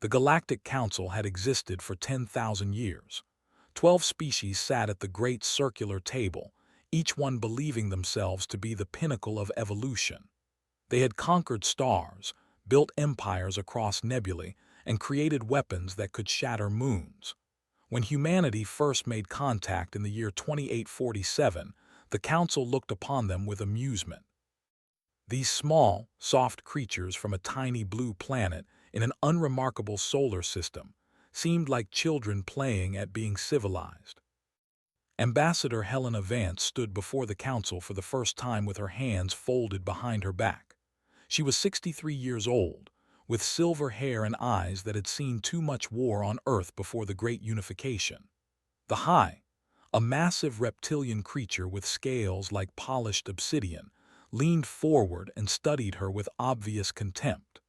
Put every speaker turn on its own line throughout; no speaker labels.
The Galactic Council had existed for 10,000 years. 12 species sat at the great circular table, each one believing themselves to be the pinnacle of evolution. They had conquered stars, built empires across nebulae, and created weapons that could shatter moons. When humanity first made contact in the year 2847, the Council looked upon them with amusement. These small, soft creatures from a tiny blue planet in an unremarkable solar system seemed like children playing at being civilized. Ambassador Helena Vance stood before the council for the first time with her hands folded behind her back. She was 63 years old, with silver hair and eyes that had seen too much war on Earth before the Great Unification. The High, a massive reptilian creature with scales like polished obsidian, leaned forward and studied her with obvious contempt.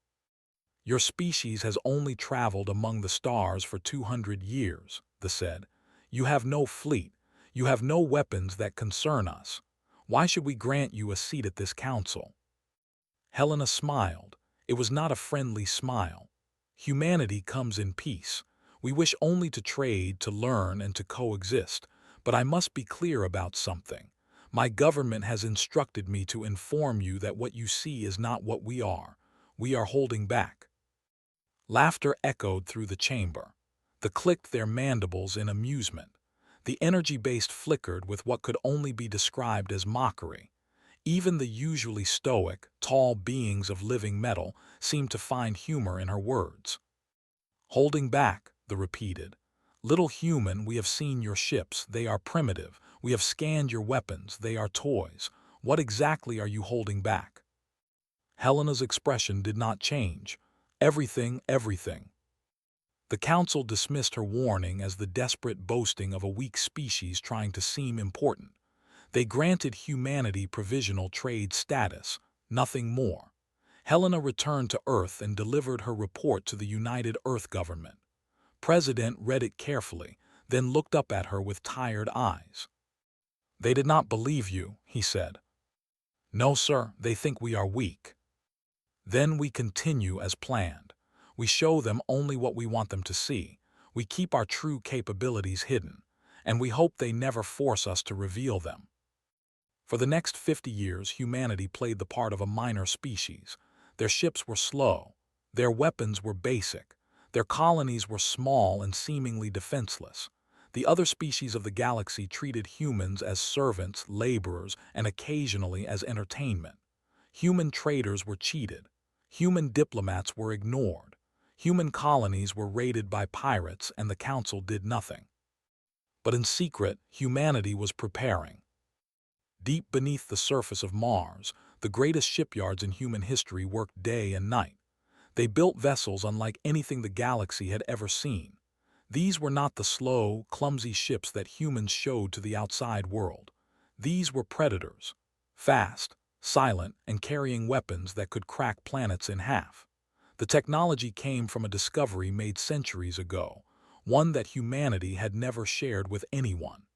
"Your species has only traveled among the stars for 200 years, they said. You have no fleet. You have no weapons that concern us. Why should we grant you a seat at this council?" Helena smiled. It was not a friendly smile. "Humanity comes in peace. We wish only to trade, to learn, and to coexist. But I must be clear about something. My government has instructed me to inform you that what you see is not what we are. We are holding back." Laughter echoed through the chamber. They clicked their mandibles in amusement. The energy base flickered with what could only be described as mockery. Even the usually stoic, tall beings of living metal seemed to find humor in her words. "Holding back," they repeated. "Little human, we have seen your ships, they are primitive. We have scanned your weapons, they are toys. What exactly are you holding back?" Helena's expression did not change. "Everything, everything." The council dismissed her warning as the desperate boasting of a weak species trying to seem important. They granted humanity provisional trade status, nothing more. Helena returned to Earth and delivered her report to the United Earth government. President read it carefully, then looked up at her with tired eyes. "They did not believe you," he said. "No, sir, they think we are weak." "Then we continue as planned. We show them only what we want them to see. We keep our true capabilities hidden, and we hope they never force us to reveal them." For the next 50 years, humanity played the part of a minor species. Their ships were slow. Their weapons were basic. Their colonies were small and seemingly defenseless. The other species of the galaxy treated humans as servants, laborers, and occasionally as entertainment. Human traders were cheated. Human diplomats were ignored. Human colonies were raided by pirates, and the council did nothing. But in secret, humanity was preparing. Deep beneath the surface of Mars, the greatest shipyards in human history worked day and night. They built vessels unlike anything the galaxy had ever seen. These were not the slow, clumsy ships that humans showed to the outside world. These were predators, fast, silent, and carrying weapons that could crack planets in half. The technology came from a discovery made centuries ago, one that humanity had never shared with anyone.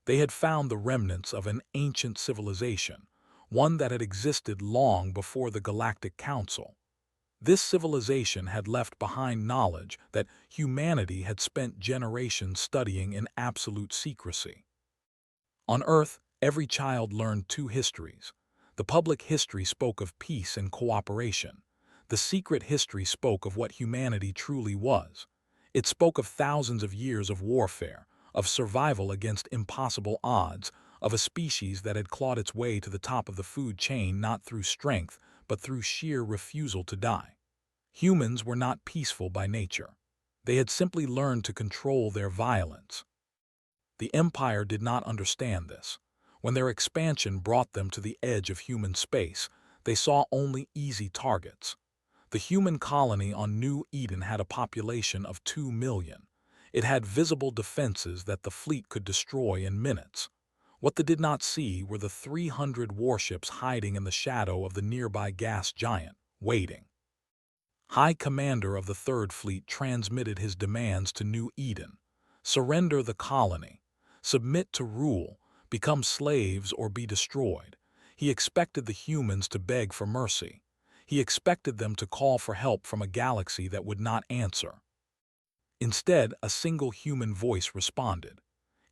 They had found the remnants of an ancient civilization, one that had existed long before the Galactic Council. This civilization had left behind knowledge that humanity had spent generations studying in absolute secrecy. On Earth, every child learned two histories. The public history spoke of peace and cooperation. The secret history spoke of what humanity truly was. It spoke of thousands of years of warfare, of survival against impossible odds, of a species that had clawed its way to the top of the food chain not through strength, but through sheer refusal to die. Humans were not peaceful by nature. They had simply learned to control their violence. The Empire did not understand this. When their expansion brought them to the edge of human space, they saw only easy targets. The human colony on New Eden had a population of 2 million. It had visible defenses that the fleet could destroy in minutes. What they did not see were the 300 warships hiding in the shadow of the nearby gas giant, waiting. High Commander of the Third Fleet transmitted his demands to New Eden. Surrender the colony. Submit to rule. Become slaves or be destroyed. He expected the humans to beg for mercy. He expected them to call for help from a galaxy that would not answer. Instead, a single human voice responded.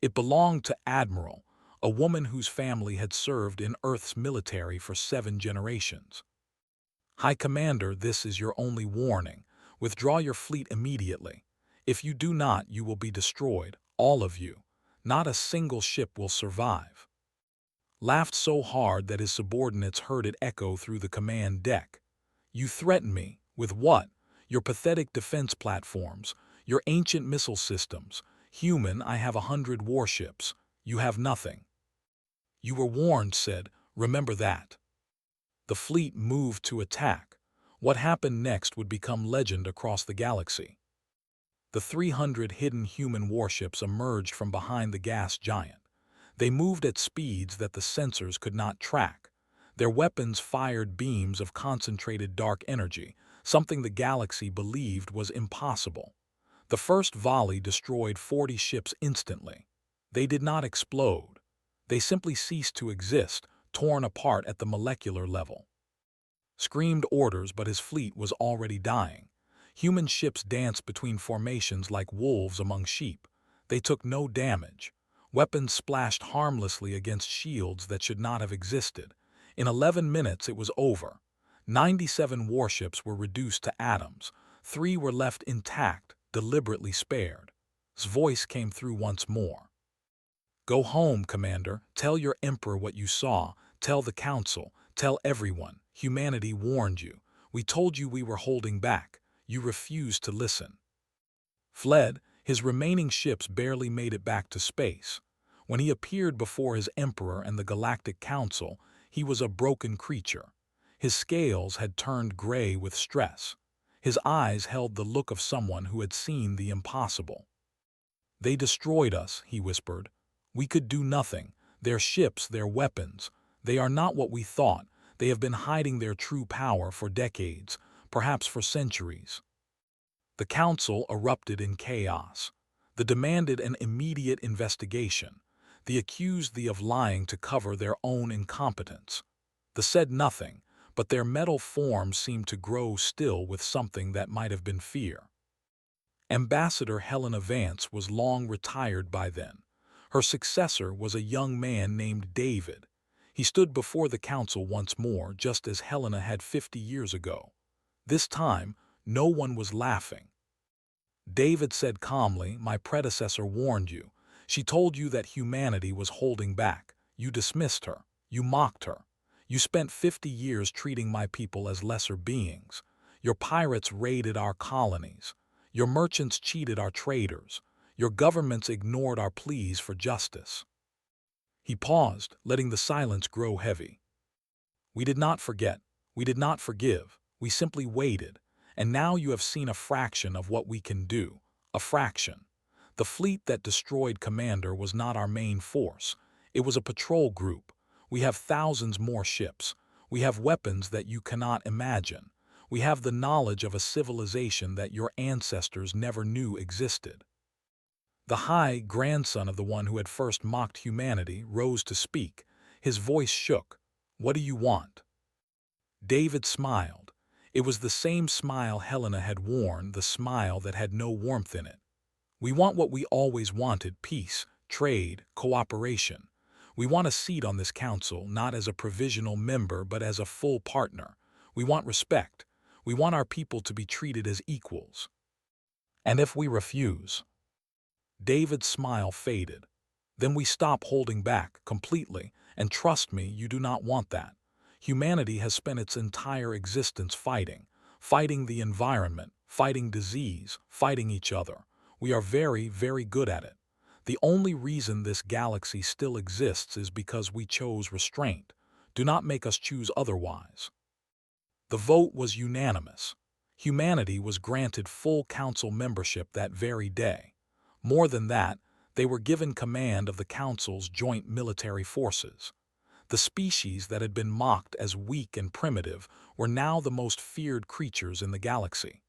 It belonged to Admiral, a woman whose family had served in Earth's military for 7 generations. High Commander, this is your only warning. Withdraw your fleet immediately. If you do not, you will be destroyed, all of you. Not a single ship will survive. Laughed so hard that his subordinates heard it echo through the command deck. You threaten me. With what? Your pathetic defense platforms, your ancient missile systems. Human, I have 100 warships. You have nothing. You were warned, said, remember that. The fleet moved to attack. What happened next would become legend across the galaxy. The 300 hidden human warships emerged from behind the gas giant. They moved at speeds that the sensors could not track. Their weapons fired beams of concentrated dark energy, something the galaxy believed was impossible. The first volley destroyed 40 ships instantly. They did not explode. They simply ceased to exist, torn apart at the molecular level. Screamed orders, but his fleet was already dying. Human ships danced between formations like wolves among sheep. They took no damage. Weapons splashed harmlessly against shields that should not have existed. In 11 minutes it was over. 97 warships were reduced to atoms. 3 were left intact, deliberately spared. His voice came through once more. Go home, Commander. Tell your Emperor what you saw. Tell the Council. Tell everyone. Humanity warned you. We told you we were holding back. You refused to listen. Fled, his remaining ships barely made it back to space. When he appeared before his Emperor and the Galactic Council, he was a broken creature. His scales had turned gray with stress. His eyes held the look of someone who had seen the impossible. They destroyed us, he whispered. We could do nothing. Their ships, their weapons. They are not what we thought. They have been hiding their true power for decades, perhaps for centuries. The council erupted in chaos. They demanded an immediate investigation. They accused thee of lying to cover their own incompetence. They said nothing, but their metal forms seemed to grow still with something that might have been fear. Ambassador Helena Vance was long retired by then. Her successor was a young man named David. He stood before the council once more, just as Helena had 50 years ago. This time, no one was laughing. David said calmly, my predecessor warned you. She told you that humanity was holding back. You dismissed her. You mocked her. You spent 50 years treating my people as lesser beings. Your pirates raided our colonies. Your merchants cheated our traders. Your governments ignored our pleas for justice. He paused, letting the silence grow heavy. We did not forget. We did not forgive. We simply waited. And now you have seen a fraction of what we can do. A fraction. The fleet that destroyed Commander was not our main force. It was a patrol group. We have thousands more ships. We have weapons that you cannot imagine. We have the knowledge of a civilization that your ancestors never knew existed. The high grandson of the one who had first mocked humanity rose to speak. His voice shook. What do you want? David smiled. It was the same smile Helena had worn, the smile that had no warmth in it. We want what we always wanted, peace, trade, cooperation. We want a seat on this council, not as a provisional member, but as a full partner. We want respect. We want our people to be treated as equals. And if we refuse? David's smile faded. Then we stop holding back completely, and trust me, you do not want that. Humanity has spent its entire existence fighting the environment, fighting disease, fighting each other. We are very, very good at it. The only reason this galaxy still exists is because we chose restraint. Do not make us choose otherwise. The vote was unanimous. Humanity was granted full council membership that very day. More than that, they were given command of the council's joint military forces. The species that had been mocked as weak and primitive were now the most feared creatures in the galaxy.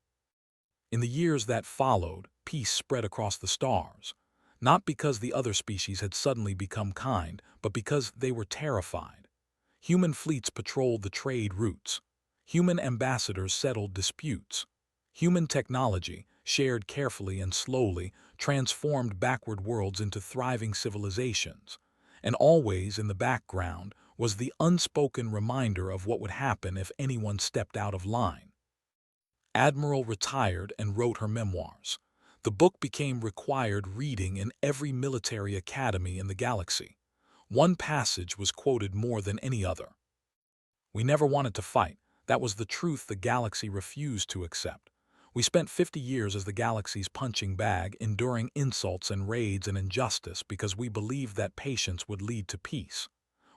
In the years that followed, peace spread across the stars, not because the other species had suddenly become kind, but because they were terrified. Human fleets patrolled the trade routes. Human ambassadors settled disputes. Human technology, shared carefully and slowly, transformed backward worlds into thriving civilizations. And always in the background was the unspoken reminder of what would happen if anyone stepped out of line. Admiral retired and wrote her memoirs. The book became required reading in every military academy in the galaxy. One passage was quoted more than any other. We never wanted to fight. That was the truth the galaxy refused to accept. We spent 50 years as the galaxy's punching bag, enduring insults and raids and injustice because we believed that patience would lead to peace.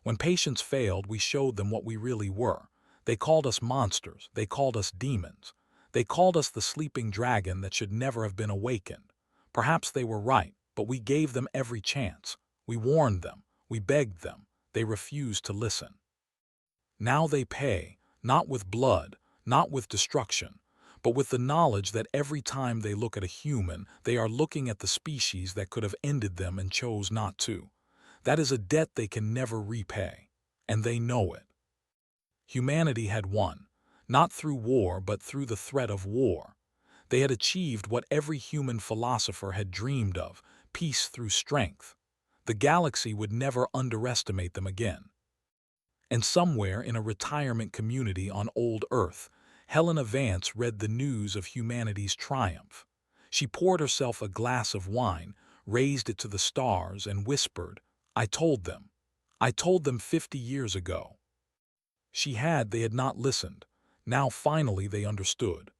When patience failed, we showed them what we really were. They called us monsters. They called us demons. They called us the sleeping dragon that should never have been awakened. Perhaps they were right, but we gave them every chance. We warned them. We begged them. They refused to listen. Now they pay, not with blood, not with destruction, but with the knowledge that every time they look at a human, they are looking at the species that could have ended them and chose not to. That is a debt they can never repay, and they know it. Humanity had won, not through war but through the threat of war. They had achieved what every human philosopher had dreamed of, peace through strength. The galaxy would never underestimate them again. And somewhere in a retirement community on old Earth, Helena Vance read the news of humanity's triumph. She poured herself a glass of wine, raised it to the stars, and whispered, "I told them. I told them 50 years ago." They had not listened. Now finally they understood.